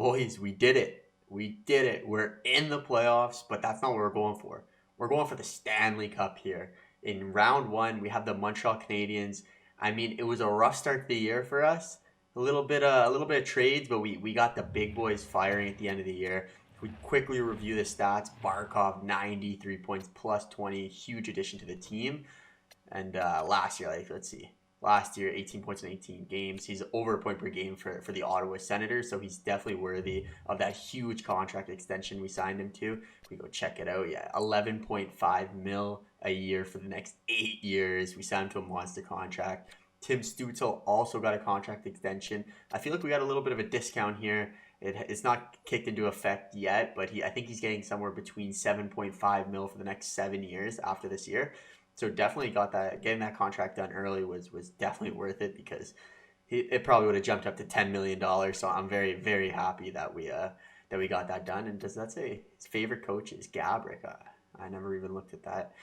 boys, we did it. We did it. We're in the playoffs, but that's not what we're going for. We're going for the Stanley Cup here. In round one, we have the Montreal Canadiens. I mean, it was a rough start to the year for us. A little bit of trades, but we got the big boys firing at the end of the year. If we quickly review the stats, Barkov 93 points plus 20, huge addition to the team. And last year, let's see. Last year, 18 points in 18 games. He's over a point per game for the Ottawa Senators, so he's definitely worthy of that huge contract extension we signed him to. If we go check it out, yeah, 11.5 mil a year for the next 8 years. We signed him to a monster contract. Tim Stutzle also got a contract extension. I feel like we got a little bit of a discount here. It's not kicked into effect yet, but I think he's getting somewhere between 7.5 mil for the next 7 years after this year. So definitely getting that contract done early was definitely worth it because it probably would have jumped up to $10 million. So I'm very, very happy that we got that done. And does that say his favorite coach is Gabrick? I never even looked at that.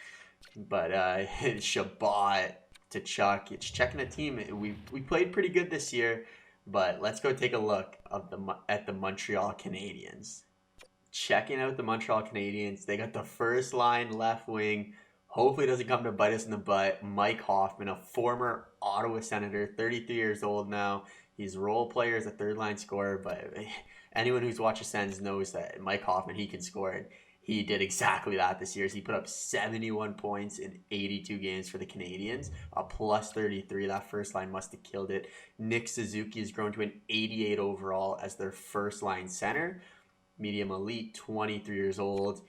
But Shabbat, tkachuk, it's checking a team. We played pretty good this year, but let's go take a look at the Montreal Canadiens. Checking out the Montreal Canadiens, they got the first line left wing. Hopefully it doesn't come to bite us in the butt. Mike Hoffman, a former Ottawa Senator, 33 years old now. He's a role player as a third-line scorer, but anyone who's watched Sens knows that Mike Hoffman, he can score. And he did exactly that this year. So he put up 71 points in 82 games for the Canadiens, a plus 33. That first line must have killed it. Nick Suzuki has grown to an 88 overall as their first-line center. Medium elite, 23 years old.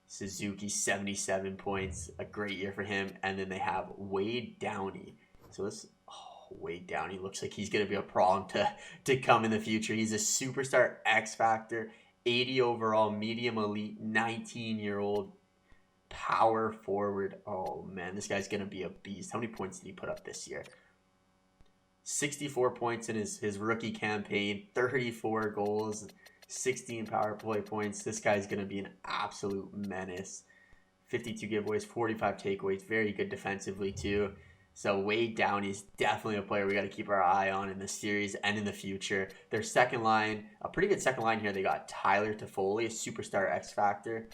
Suzuki, 77 points, a great year for him. And then they have Wade Downey. So Wade Downey looks like he's going to be a problem to come in the future. He's a superstar X Factor, 80 overall, medium elite, 19-year-old power forward. Oh, man, this guy's going to be a beast. How many points did he put up this year? 64 points in his rookie campaign, 34 goals, 16 power play points. This guy's going to be an absolute menace. 52 giveaways, 45 takeaways. Very good defensively, too. So Wade Downey is definitely a player we got to keep our eye on in this series and in the future. Their second line, a pretty good second line here. They got Tyler Toffoli, a superstar X Factor.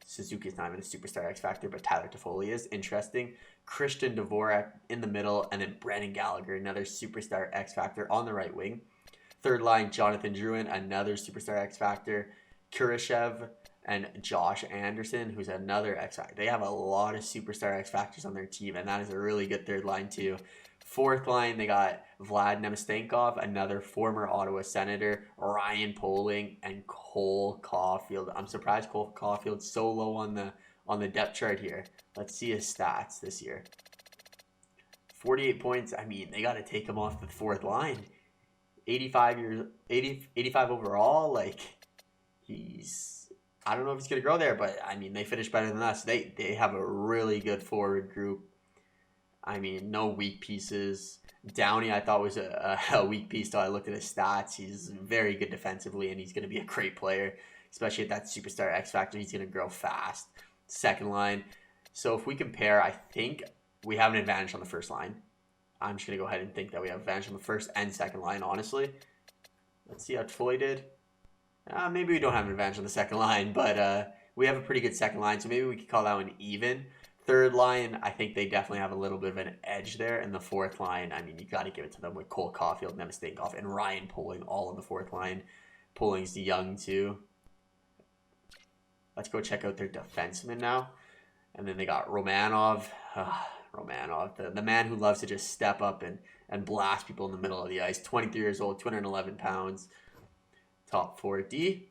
Suzuki's not even a superstar X Factor, but Tyler Toffoli is. Interesting. Christian Dvorak in the middle, and then Brendan Gallagher, another superstar X Factor on the right wing. Third line, Jonathan Drouin, another superstar X Factor. Kurashev and Josh Anderson, who's another X Factor. They have a lot of superstar X Factors on their team, and that is a really good third line too. Fourth line, they got Vlad Nemastenkov, another former Ottawa Senator, Ryan Poling, and Cole Caulfield. I'm surprised Cole Caulfield's so low on the depth chart here. Let's see his stats this year. 48 points. I mean, they got to take him off the fourth line. 85 overall. Like, I don't know if he's going to grow there, but I mean, they finished better than us. They have a really good forward group. I mean, no weak pieces. Downey, I thought was a weak piece till I looked at his stats. He's very good defensively, and he's going to be a great player, especially at that superstar X Factor. He's going to grow fast. Second line. So if we compare, I think we have an advantage on the first line. I'm just going to go ahead and think that we have advantage on the first and second line, honestly. Let's see how Toffoli did. Maybe we don't have an advantage on the second line, but we have a pretty good second line, so maybe we could call that one even. Third line, I think they definitely have a little bit of an edge there. And the fourth line, I mean, you got to give it to them with Cole Caulfield, Nemastenkov, and Ryan Poling all on the fourth line. Poling's young, too. Let's go check out their defensemen now. And then they got Romanov. Romanov, the man who loves to just step up and blast people in the middle of the ice. 23 years old, 211 pounds. Top 4D.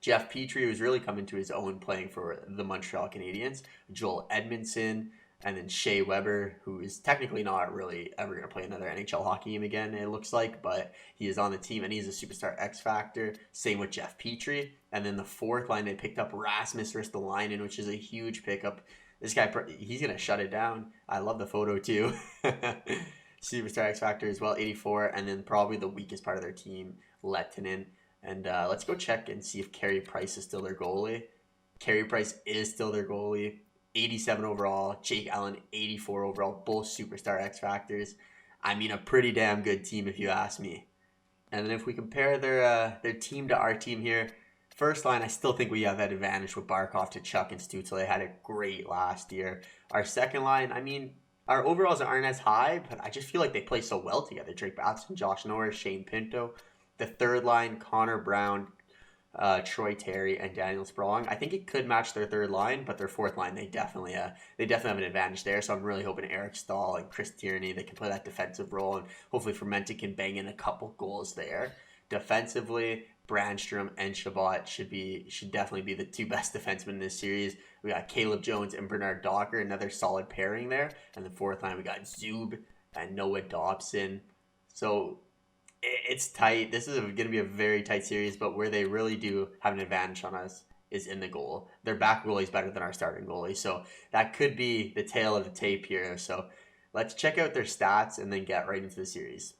Jeff Petrie, who's really come into his own playing for the Montreal Canadiens. Joel Edmondson. And then Shea Weber, who is technically not really ever going to play another NHL hockey game again, it looks like. But he is on the team, and he's a superstar X Factor. Same with Jeff Petrie. And then the fourth line, they picked up Rasmus Ristolainen, which is a huge pickup. This guy, he's going to shut it down. I love the photo, too. Superstar X Factor as well, 84. And then probably the weakest part of their team, Lettinen. And let's go check and see if Carey Price is still their goalie. Carey Price is still their goalie. 87 overall. Jake Allen, 84 overall. Both superstar X Factors. I mean, a pretty damn good team if you ask me. And then if we compare their team to our team here, first line, I still think we have that advantage with Barkov, tkachuk, and Stutzle. They had it great last year. Our second line, I mean, our overalls aren't as high, but I just feel like they play so well together. Drake Batherson, Josh Norris, Shane Pinto. The third line, Connor Brown, Troy Terry, and Daniel Sprong. I think it could match their third line, but their fourth line, they definitely have an advantage there. So I'm really hoping Eric Stahl and Chris Tierney, they can play that defensive role, and hopefully Fermenta can bang in a couple goals there. Defensively, Brandstrom and Shabbat should definitely be the two best defensemen in this series. We got Caleb Jones and Bernard Docker, another solid pairing there. And the fourth line, we got Zub and Noah Dobson. So it's tight. This is going to be a very tight series, but where they really do have an advantage on us is in the goal. Their back goalie is better than our starting goalie, so that could be the tail of the tape here. So let's check out their stats and then get right into the series.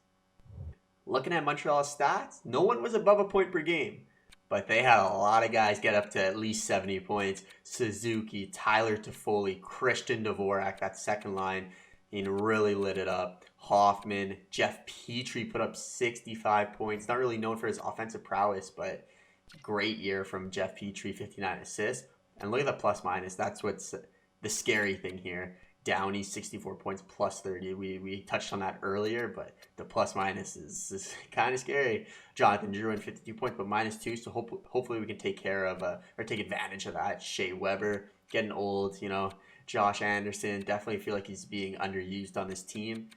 Looking at Montreal's stats, no one was above a point per game, but they had a lot of guys get up to at least 70 points. Suzuki, Tyler Toffoli, Christian Dvorak, that second line, really lit it up. Hoffman, Jeff Petrie put up 65 points. Not really known for his offensive prowess, but great year from Jeff Petrie, 59 assists. And look at the plus minus. That's what's the scary thing here. Downey, 64 points, plus 30. We touched on that earlier, but the plus minus is kind of scary. Jonathan Drouin, 52 points, but minus 2. So hopefully we can take care of or take advantage of that. Shea Weber, getting old, Josh Anderson, definitely feel like he's being underused on this team.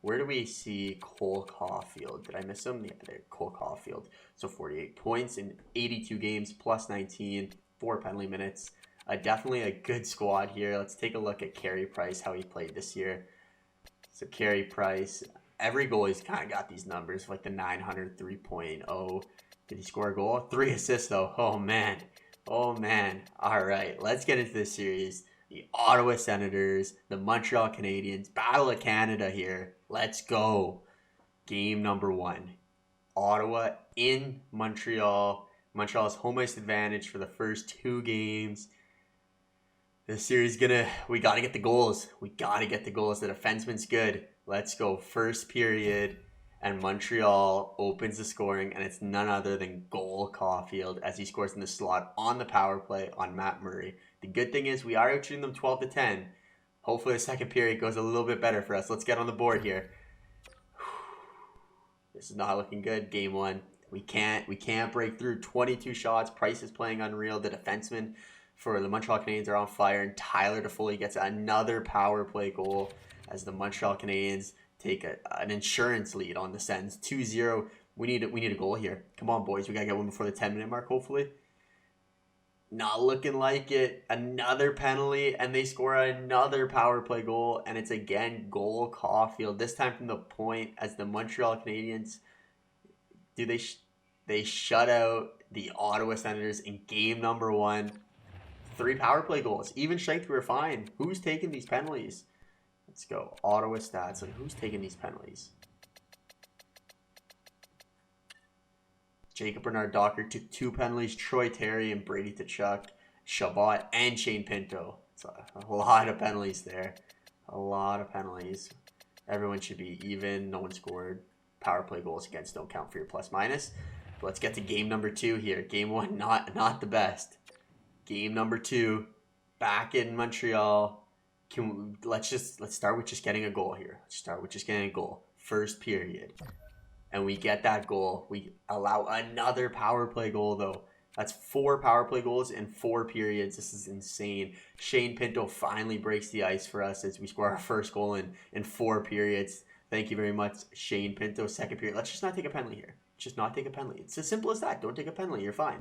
Where do we see Cole Caulfield? Did I miss him? Yeah, there, Cole Caulfield. So 48 points in 82 games, plus 19, 4 penalty minutes. Definitely a good squad here. Let's take a look at Carey Price, how he played this year. So Carey Price, every goalie's kind of got these numbers, like the 900, 3.0. Did he score a goal? 3 assists, though. Oh, man. All right, let's get into this series. The Ottawa Senators, the Montreal Canadiens, Battle of Canada here. Let's go. Game number 1. Ottawa in Montreal. Montreal's home ice advantage for the first 2 games. This series we got to get the goals. The defenseman's good. Let's go. First period. And Montreal opens the scoring, and it's none other than Cole Caulfield as he scores in the slot on the power play on Matt Murray. The good thing is we are outshooting them 12-10. Hopefully the second period goes a little bit better for us. Let's get on the board here. This is not looking good. Game 1. We can't break through. 22 shots. Price is playing unreal. The defensemen for the Montreal Canadiens are on fire, and Tyler Toffoli gets another power play goal as the Montreal Canadiens take an insurance lead on the Sens. 2-0. We need a goal here. Come on, boys. We got to get one before the 10-minute mark, hopefully. Not looking like it. Another penalty, and they score another power play goal, and it's again Cole Caulfield. This time from the point as the Montreal Canadiens, they shut out the Ottawa Senators in game number 1. 3 power play goals. Even strength, we were fine. Who's taking these penalties? Let's go. Ottawa stats. Like, who's taking these penalties? Jacob Bernard Docker took 2 penalties. Troy Terry and Brady Tkachuk, Shabbat, and Shane Pinto. It's a lot of penalties there. A lot of penalties. Everyone should be even. No one scored. Power play goals against don't count for your plus minus. But let's get to game number 2 here. Game 1, not the best. Game number 2, back in Montreal. Let's start with just getting a goal here. First period. And we get that goal. We allow another power play goal, though. That's 4 power play goals in 4 periods. This is insane. Shane Pinto finally breaks the ice for us as we score our first goal in 4 periods. Thank you very much, Shane Pinto. Second period. Let's just not take a penalty here. It's as simple as that. Don't take a penalty. You're fine.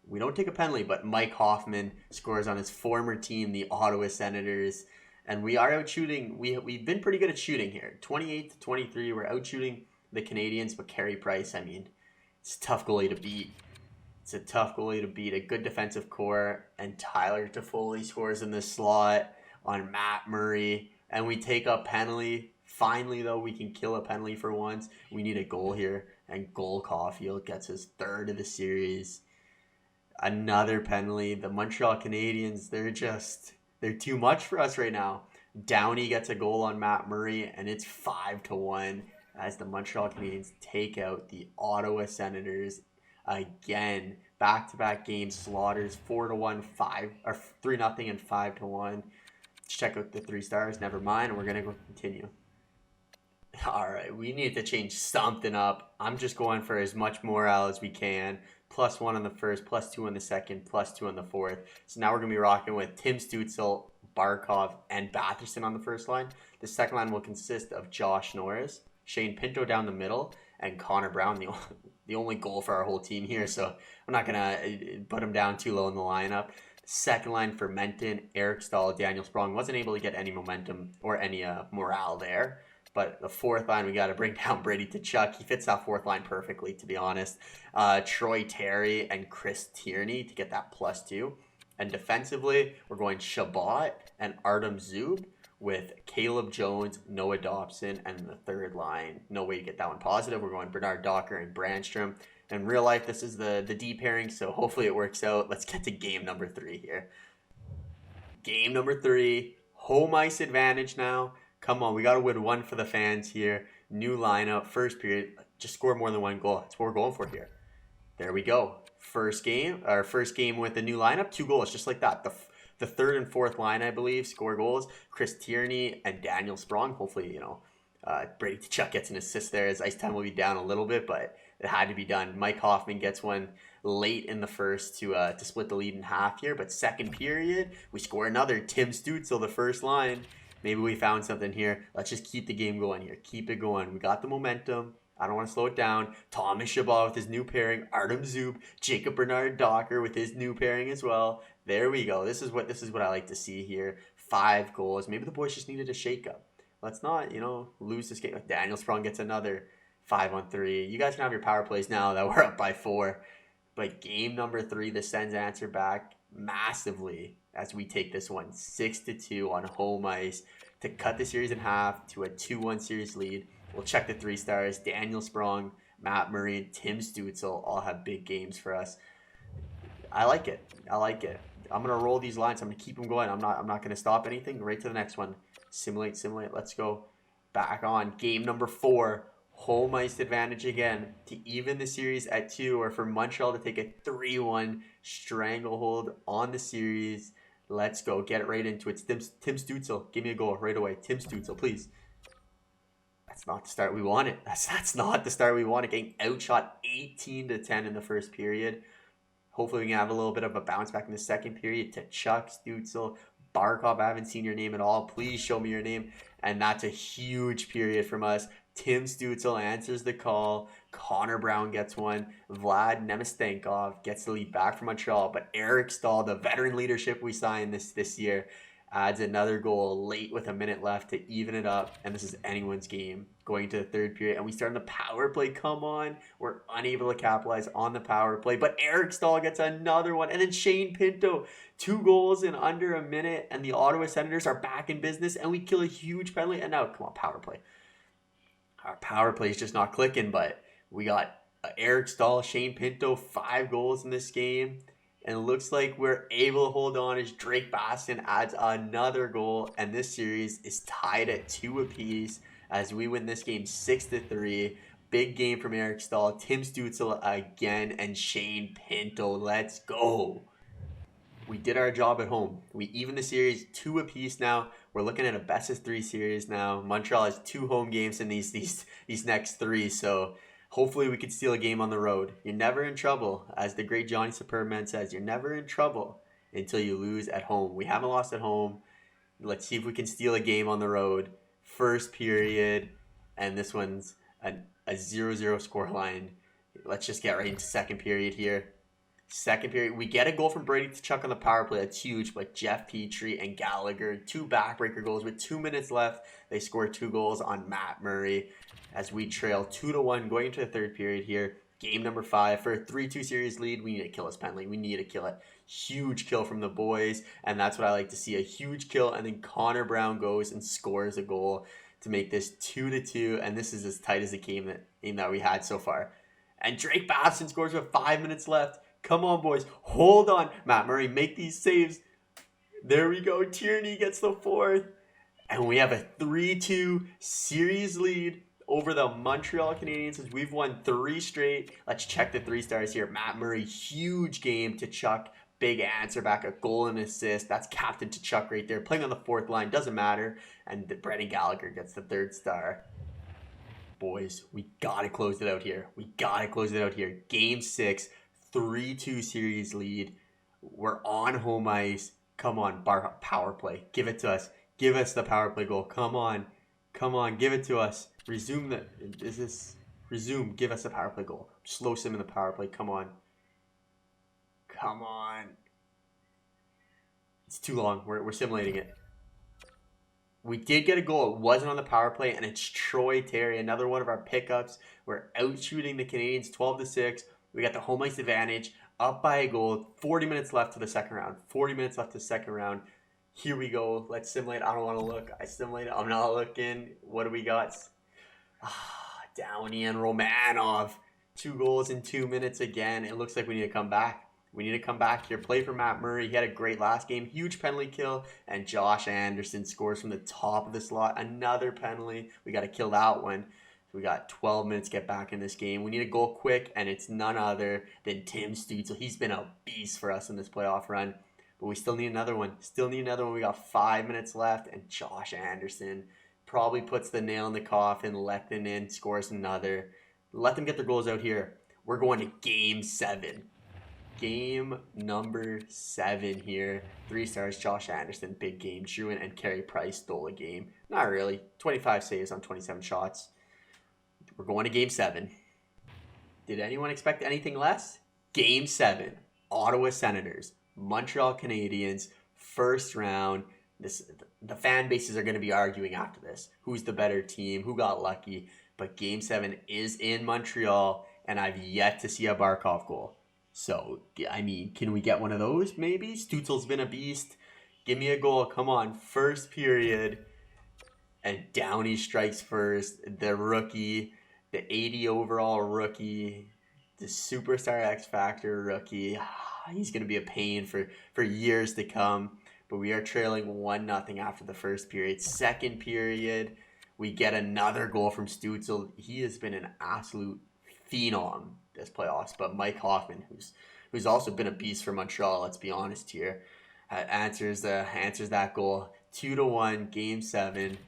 We don't take a penalty, but Mike Hoffman scores on his former team, the Ottawa Senators. And we are out shooting. We've been pretty good at shooting here. 28-23, we're out shooting the Canadiens, but Carey Price, it's a tough goalie to beat. A good defensive core, and Tyler Toffoli scores in the slot on Matt Murray, and we take a penalty. Finally, though, we can kill a penalty for once. We need a goal here, and Cole Caulfield gets his 3rd of the series. Another penalty. The Montreal Canadiens, they're too much for us right now. Downey gets a goal on Matt Murray, and it's 5-1. as the Montreal Canadiens take out the Ottawa Senators again. Back-to-back games, slaughters 4-1, 5 or 3-0 and 5-1. Let's check out the 3 stars. Never mind. We're gonna go continue. All right, we need to change something up. I'm just going for as much morale as we can. +1 on the first, +2 on the second, +2 on the fourth. So now we're going to be rocking with Tim Stutzle, Barkov, and Batherson on the first line. The second line will consist of Josh Norris, Shane Pinto down the middle, and Connor Brown, the only goal for our whole team here. So I'm not going to put him down too low in the lineup. Second line for Menton, Eric Stahl, Daniel Sprong. Wasn't able to get any momentum or any morale there. But the fourth line, we got to bring down Brady Tkachuk. He fits that fourth line perfectly, to be honest. Troy Terry and Chris Tierney to get that +2. And defensively, we're going Shabbat and Artem Zub with Caleb Jones, Noah Dobson, and the third line. No way to get that one positive. We're going Bernard Docker and Brandstrom. In real life, this is the D pairing, so hopefully it works out. Let's get to game number 3 here. Game number 3, home ice advantage now. Come on, we got to win one for the fans here. New lineup, first period. Just score more than one goal. That's what we're going for here. There we go. First game with the new lineup, 2 goals, just like that. The third and fourth line, I believe, score goals. Chris Tierney and Daniel Sprong. Hopefully, Brady Tkachuk gets an assist there. His ice time will be down a little bit, but it had to be done. Mike Hoffman gets one late in the first to split the lead in half here. But second period, we score another. Tim Stutzle, the first line. Maybe we found something here. Let's just keep the game going here. Keep it going. We got the momentum. I don't want to slow it down. Thomas Chabot with his new pairing. Artem Zub. Jacob Bernard Docker with his new pairing as well. There we go. This is what I like to see here. 5 goals. Maybe the boys just needed a shakeup. Let's not, lose this game. Daniel Sprong gets another 5-on-3. You guys can have your power plays now that we're up by 4. But game number 3, the Sens answer back massively as we take this one 6-2 on home ice to cut the series in half to a 2-1 series lead. We'll check the 3 stars. Daniel Sprong, Matt Murray, and Tim Stutzle all have big games for us. I like it. I'm going to roll these lines. I'm going to keep them going. I'm not going to stop anything. Right to the next one. Simulate. Let's go. Back on. Game number 4. Home ice advantage again to even the series at 2, or for Montreal to take a 3-1 stranglehold on the series. Let's go. Get it right into it. Tim Stutzle. Give me a goal right away. Tim Stutzle, please. That's not the start we wanted. That's not the start we wanted. Getting outshot 18-10 in the first period. Hopefully we can have a little bit of a bounce back in the second period. Tkachuk, Stutzle, Barkov. I haven't seen your name at all. Please show me your name. And that's a huge period from us. Tim Stutzle answers the call. Connor Brown gets one. Vlad Nemastenkov gets the lead back from Montreal. But Eric Stahl, the veteran leadership we signed this year, adds another goal late with a minute left to even it up. And this is anyone's game going to the third period. And we start on the power play. Come on. We're unable to capitalize on the power play. But Eric Stahl gets another one. And then Shane Pinto, 2 goals in under a minute. And the Ottawa Senators are back in business. And we kill a huge penalty. And now, come on, power play. Our power play is just not clicking, but we got Eric Stahl, Shane Pinto, 5 goals in this game. And it looks like we're able to hold on as Drake Baston adds another goal. And this series is tied at 2 apiece as we win this game 6-3. Big game from Eric Stahl, Tim Stutzle again, and Shane Pinto. Let's go. We did our job at home. We even the series 2 apiece now. We're looking at a best of 3 series now. Montreal has 2 home games in these next 3, so hopefully we could steal a game on the road. You're never in trouble. As the great Johnny Superman says, you're never in trouble until you lose at home. We haven't lost at home. Let's see if we can steal a game on the road. First period, and this one's a 0-0 scoreline. Let's just get right into second period here. Second period, we get a goal from Brady Tkachuk on the power play. That's huge, but Jeff Petrie and Gallagher, 2 backbreaker goals with 2 minutes left. They score 2 goals on Matt Murray as we trail 2-1 going into the third period here. Game number 5 for a 3-2 series lead. We need to kill this penalty. We need to kill it. Huge kill from the boys, and that's what I like to see, a huge kill, and then Connor Brown goes and scores a goal to make this 2-2, and this is as tight as the game that we had so far. And Drake Baston scores with 5 minutes left. Come on, boys. Hold on. Matt Murray, make these saves. There we go. Tierney gets the 4th. And we have a 3-2 series lead over the Montreal Canadiens as we've won 3 straight. Let's check the 3 stars here. Matt Murray, huge game. Tkachuk, big answer back, a goal and assist. That's Captain Tkachuk right there, playing on the 4th line, doesn't matter. And Brendan Gallagher gets the 3rd star. Boys, we gotta close it out here. Game 6, 3-2 series lead. We're on home ice. Come on, power play. Give it to us. Give us the power play goal. Come on, give it to us. Resume. Give us a power play goal. Slow sim in the power play. Come on. It's too long. We're simulating it. We did get a goal. It wasn't on the power play, and it's Troy Terry, another one of our pickups. We're out shooting the Canadiens 12-6. We got the home ice advantage, up by a goal. 40 minutes left to the second round. Here we go. Let's simulate. I don't want to look. I simulate. I'm not looking. What do we got? Downey and Romanov. 2 goals in 2 minutes again. It looks like we need to come back. Here. Play for Matt Murray. He had a great last game. Huge penalty kill. And Josh Anderson scores from the top of the slot. Another penalty. We got to kill that one. So we got 12 minutes to get back in this game. We need a goal quick, and it's none other than Tim Stutzle. He's been a beast for us in this playoff run. But we still need another one. We got 5 minutes left, and Josh Anderson probably puts the nail in the coffin. Let them in, scores another. Let them get their goals out here. We're going to Game 7. Game number 7 here. 3 stars, Josh Anderson, big game. Druin and Carey Price stole a game. Not really. 25 saves on 27 shots. We're going to Game 7. Did anyone expect anything less? Game 7. Ottawa Senators, Montreal Canadiens, first round. The fan bases are going to be arguing after this. Who's the better team? Who got lucky? But Game 7 is in Montreal, and I've yet to see a Barkov goal. So, I mean, can we get one of those maybe? Stutzle's been a beast. Give me a goal. Come on. First period. And Downey strikes first. The rookie. The 80 overall rookie. The superstar X Factor rookie. He's going to be a pain for years to come. But we are trailing 1-0 after the first period. Second period, we get another goal from Stutzle. He has been an absolute phenom this playoffs. But Mike Hoffman, who's also been a beast for Montreal, let's be honest here, answers that goal. 2-1, Game 7,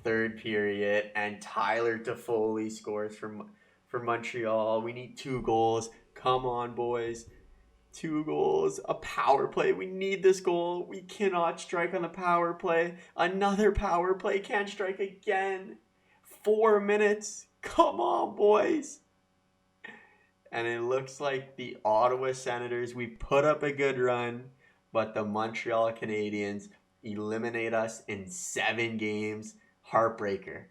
third period, and Tyler Toffoli scores for Montreal. We need 2 goals. Come on, boys. 2 goals, a power play. We need this goal. We cannot strike on the power play. Another power play, can't strike again. 4 minutes. Come on, boys. And it looks like the Ottawa Senators, we put up a good run, but the Montreal Canadiens eliminate us in 7 games. Heartbreaker.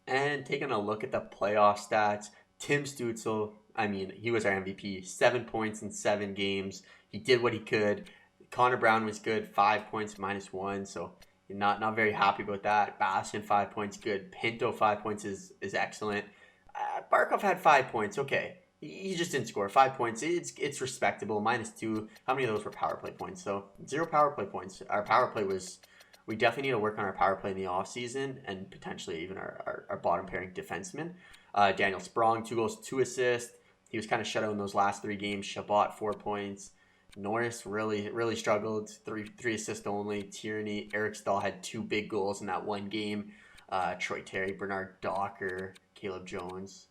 And taking a look at the playoff stats, Tim Stutzle, I mean, he was our MVP. 7 points in 7 games. He did what he could. Connor Brown was good. 5 points, -1. So not very happy about that. Bastian, 5 points, good. Pinto, 5 points is excellent. Barkov had 5 points. Okay. He just didn't score. 5 points. It's respectable. -2. How many of those were power play points? So 0 power play points. Our power play was... We definitely need to work on our power play in the offseason and potentially even our bottom pairing defensemen. Daniel Sprong, 2 goals, 2 assists. He was kind of shut out in those last 3 games. Chabot, 4 points. Norris really struggled. 3 assists only. Tierney, Eric Stahl had 2 big goals in that one game. Troy Terry, Bernard Docker, Caleb Jones.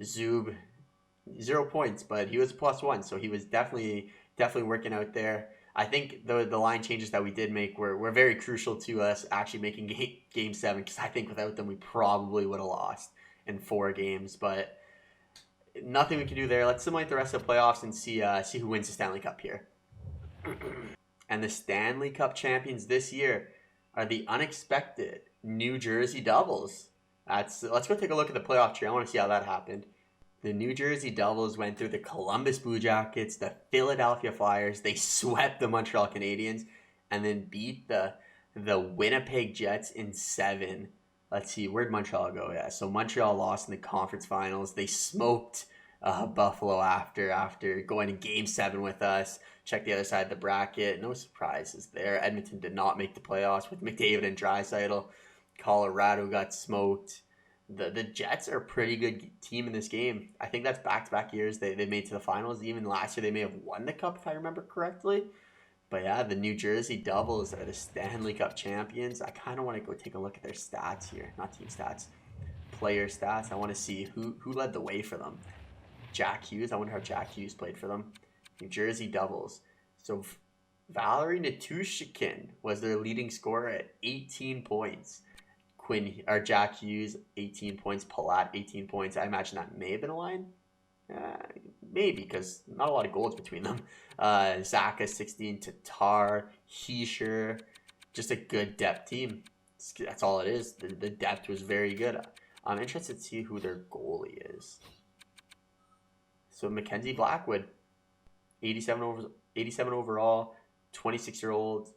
Zub, 0 points, but he was +1, so he was definitely working out there. I think the line changes that we did make were very crucial to us actually making game 7, because I think without them we probably would have lost in 4 games. But nothing we can do there. Let's simulate the rest of the playoffs and see who wins the Stanley Cup here. And the Stanley Cup champions this year are the unexpected New Jersey Devils. Let's go take a look at the playoff tree. I want to see how that happened. The New Jersey Devils went through the Columbus Blue Jackets, the Philadelphia Flyers. They swept the Montreal Canadiens and then beat the Winnipeg Jets in 7. Let's see, where'd Montreal go? Yeah, so Montreal lost in the conference finals. They smoked Buffalo after going to Game 7 with us. Check the other side of the bracket. No surprises there. Edmonton did not make the playoffs with McDavid and Draisaitl. Colorado got smoked. the Jets are a pretty good team in this game. I think that's back-to-back years they made to the finals. Even last year they may have won the cup if I remember correctly. But yeah, the New Jersey Devils are the Stanley Cup champions. I kind of want to go take a look at their stats here. Not team stats, player stats. I want to see who led the way for them. Jack Hughes. I wonder how Jack Hughes played for them. New Jersey Devils. So Valerie Nichushkin was their leading scorer at 18 points. Jack Hughes, 18 points. Palat, 18 points. I imagine that may have been a line. Maybe, because not a lot of goals between them. Zaka, 16. Tatar, Heischer. Just a good depth team. That's all it is. The depth was very good. I'm interested to see who their goalie is. So Mackenzie Blackwood, 87 overall, 26-year-old,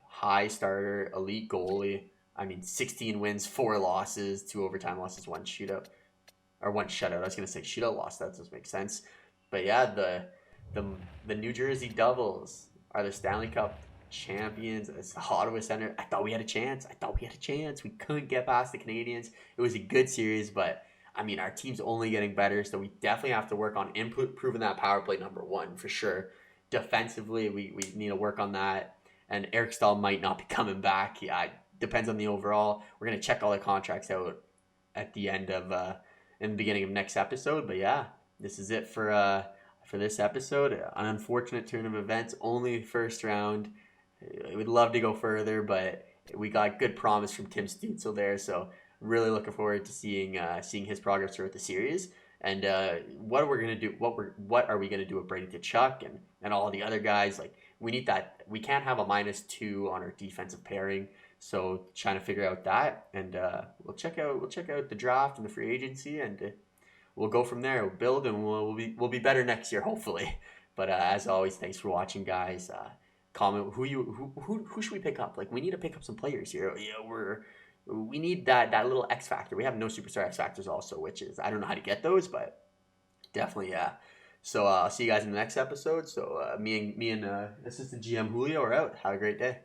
high starter, elite goalie. I mean, 16 wins, 4 losses, 2 overtime losses, 1 shootout. Or 1 shutout. I was going to say shootout loss. That doesn't make sense. But yeah, the New Jersey Devils are the Stanley Cup champions. It's the Ottawa Center. I thought we had a chance. We couldn't get past the Canadians. It was a good series, but I mean, our team's only getting better, so we definitely have to work on improving that power play number 1 for sure. Defensively, we need to work on that. And Eric Stahl might not be coming back. Yeah, depends on the overall. We're going to check all the contracts out at the end of in the beginning of next episode. But yeah, this is it for this episode. An unfortunate turn of events, only first round. I would love to go further, but we got good promise from Tim Stutzle there, so really looking forward to seeing his progress throughout the series. And what we're gonna do, what are we gonna do with Brady Tkachuk and all the other guys? Like, we need that. We can't have a -2 on our defensive pairing. So trying to figure out that, and we'll check out the draft and the free agency, and we'll go from there. We'll build, and we'll be better next year, hopefully. But as always, thanks for watching, guys. Comment who should we pick up? Like, we need to pick up some players here. We need that little X factor. We have no superstar X factors also, which is, I don't know how to get those, but definitely yeah. So I'll see you guys in the next episode. So me and assistant GM Julio are out. Have a great day.